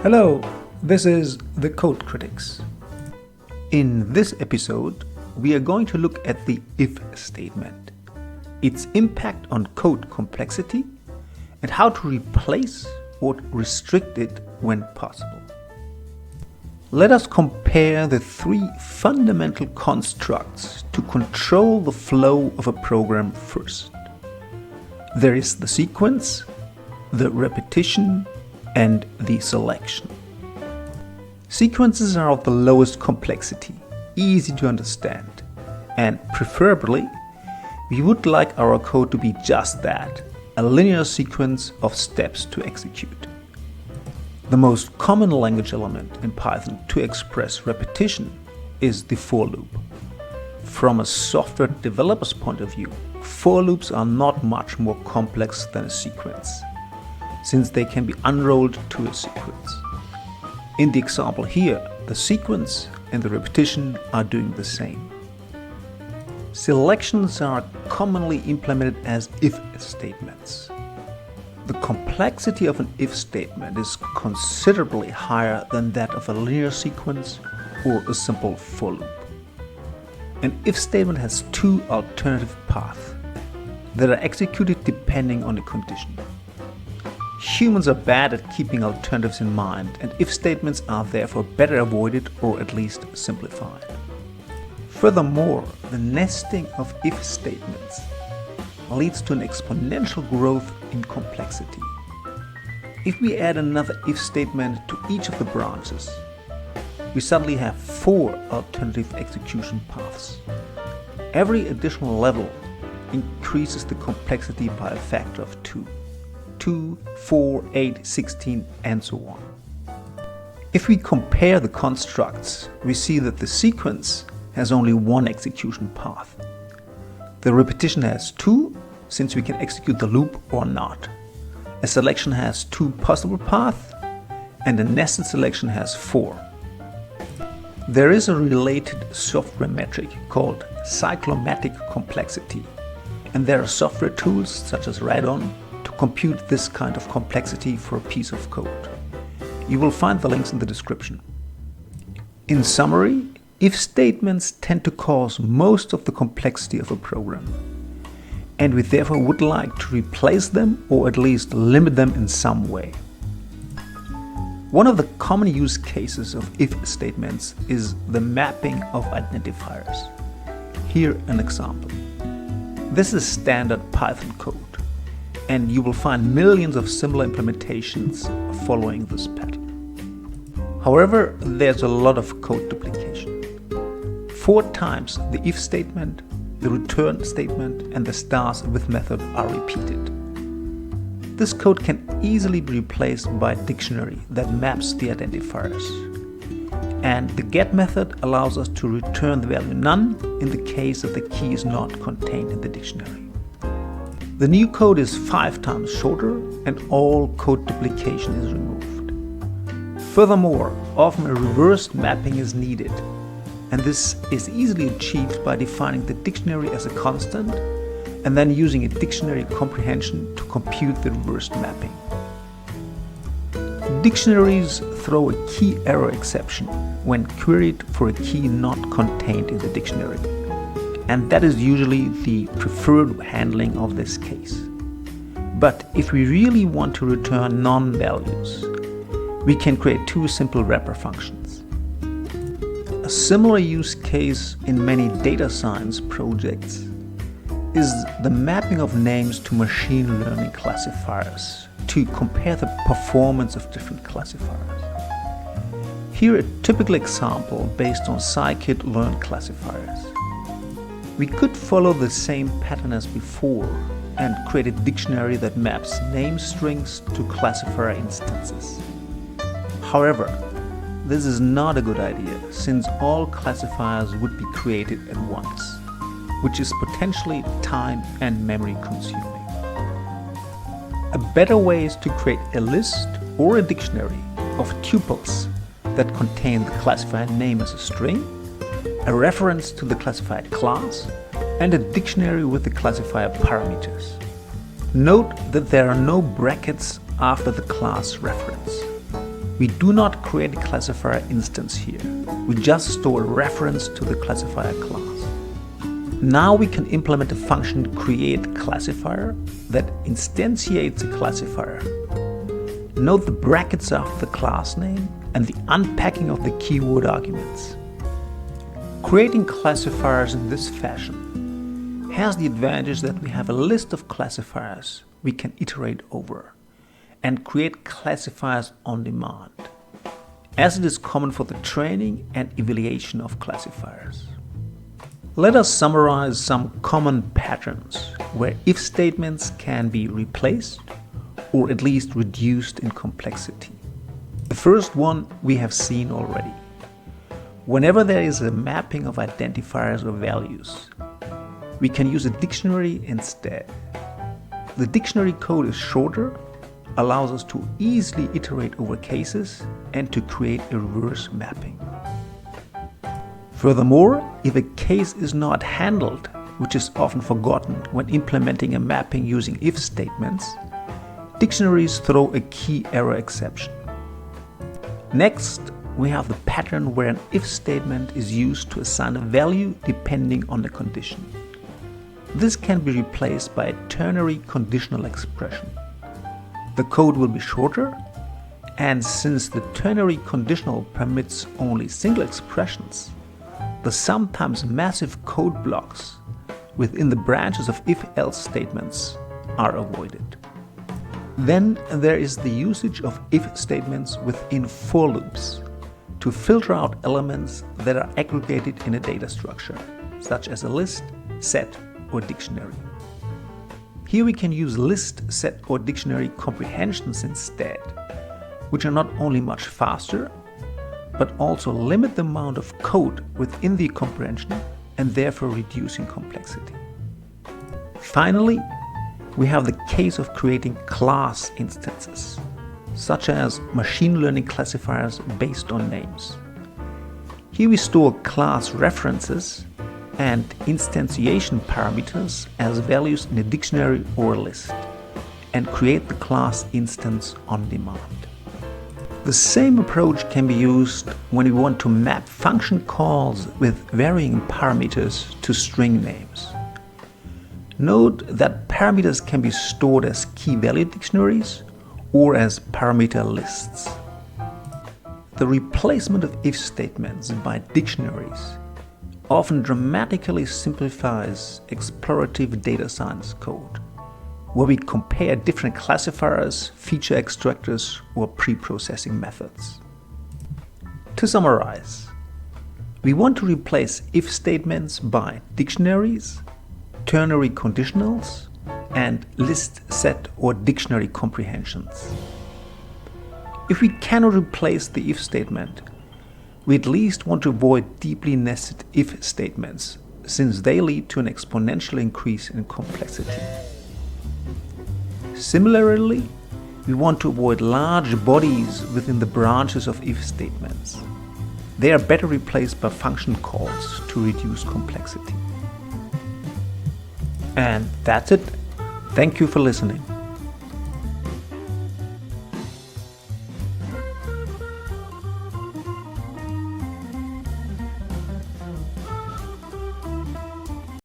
Hello, this is the Code Critics. In this episode, we are going to look at the if statement, its impact on code complexity, and how to replace or restrict it when possible. Let us compare the three fundamental constructs to control the flow of a program first. There is the sequence, the repetition, and the selection. Sequences are of the lowest complexity, easy to understand, and preferably, we would like our code to be just that, a linear sequence of steps to execute. The most common language element in Python to express repetition is the for loop. From a software developer's point of view, for loops are not much more complex than a sequence, since they can be unrolled to a sequence. In the example here, the sequence and the repetition are doing the same. Selections are commonly implemented as if statements. The complexity of an if statement is considerably higher than that of a linear sequence or a simple for loop. An if statement has two alternative paths that are executed depending on the condition. Humans are bad at keeping alternatives in mind, and if statements are therefore better avoided or at least simplified. Furthermore, the nesting of if statements leads to an exponential growth in complexity. If we add another if statement to each of the branches, we suddenly have 4 alternative execution paths. Every additional level increases the complexity by a factor of 2. 2, 4, 8, 16, and so on. If we compare the constructs, we see that the sequence has only one execution path. The repetition has 2, since we can execute the loop or not. A selection has 2 possible paths, and a nested selection has 4. There is a related software metric called Cyclomatic Complexity, and there are software tools such as Radon to compute this kind of complexity for a piece of code. You will find the links in the description. In summary, if statements tend to cause most of the complexity of a program, and we therefore would like to replace them or at least limit them in some way. One of the common use cases of if statements is the mapping of identifiers. Here an example. This is standard Python code, and you will find millions of similar implementations following this pattern. However, there's a lot of code duplication. 4 times the if statement, the return statement, and the stars with method are repeated. This code can easily be replaced by a dictionary that maps the identifiers. And the get method allows us to return the value none in the case that the key is not contained in the dictionary. The new code is 5 times shorter, and all code duplication is removed. Furthermore, often a reversed mapping is needed, and this is easily achieved by defining the dictionary as a constant and then using a dictionary comprehension to compute the reversed mapping. Dictionaries throw a key error exception when queried for a key not contained in the dictionary, and that is usually the preferred handling of this case. But if we really want to return non-values, we can create 2 simple wrapper functions. A similar use case in many data science projects is the mapping of names to machine learning classifiers to compare the performance of different classifiers. Here a typical example based on Scikit-learn classifiers. We could follow the same pattern as before and create a dictionary that maps name strings to classifier instances. However, this is not a good idea, since all classifiers would be created at once, which is potentially time and memory consuming. A better way is to create a list or a dictionary of tuples that contain the classifier name as a string, a reference to the classified class, and a dictionary with the classifier parameters. Note that there are no brackets after the class reference. We do not create a classifier instance here. We just store a reference to the classifier class. Now we can implement a function createClassifier that instantiates a classifier. Note the brackets after the class name and the unpacking of the keyword arguments. Creating classifiers in this fashion has the advantage that we have a list of classifiers we can iterate over and create classifiers on demand, as it is common for the training and evaluation of classifiers. Let us summarize some common patterns where if statements can be replaced or at least reduced in complexity. The first one we have seen already. Whenever there is a mapping of identifiers or values, we can use a dictionary instead. The dictionary code is shorter, allows us to easily iterate over cases and to create a reverse mapping. Furthermore, if a case is not handled, which is often forgotten when implementing a mapping using if statements, dictionaries throw a key error exception. Next, we have the pattern where an if statement is used to assign a value depending on the condition. This can be replaced by a ternary conditional expression. The code will be shorter, and since the ternary conditional permits only single expressions, the sometimes massive code blocks within the branches of if-else statements are avoided. Then there is the usage of if statements within for loops to filter out elements that are aggregated in a data structure, such as a list, set, or dictionary. Here we can use list, set, or dictionary comprehensions instead, which are not only much faster, but also limit the amount of code within the comprehension and therefore reducing complexity. Finally, we have the case of creating class instances, such as machine learning classifiers based on names. Here we store class references and instantiation parameters as values in a dictionary or a list, and create the class instance on demand. The same approach can be used when we want to map function calls with varying parameters to string names. Note that parameters can be stored as key-value dictionaries or as parameter lists. The replacement of if statements by dictionaries often dramatically simplifies explorative data science code, where we compare different classifiers, feature extractors, or pre-processing methods. To summarize, we want to replace if statements by dictionaries, ternary conditionals, and list, set, or dictionary comprehensions. If we cannot replace the if statement, we at least want to avoid deeply nested if statements, since they lead to an exponential increase in complexity. Similarly, we want to avoid large bodies within the branches of if statements. They are better replaced by function calls to reduce complexity. And that's it. Thank you for listening.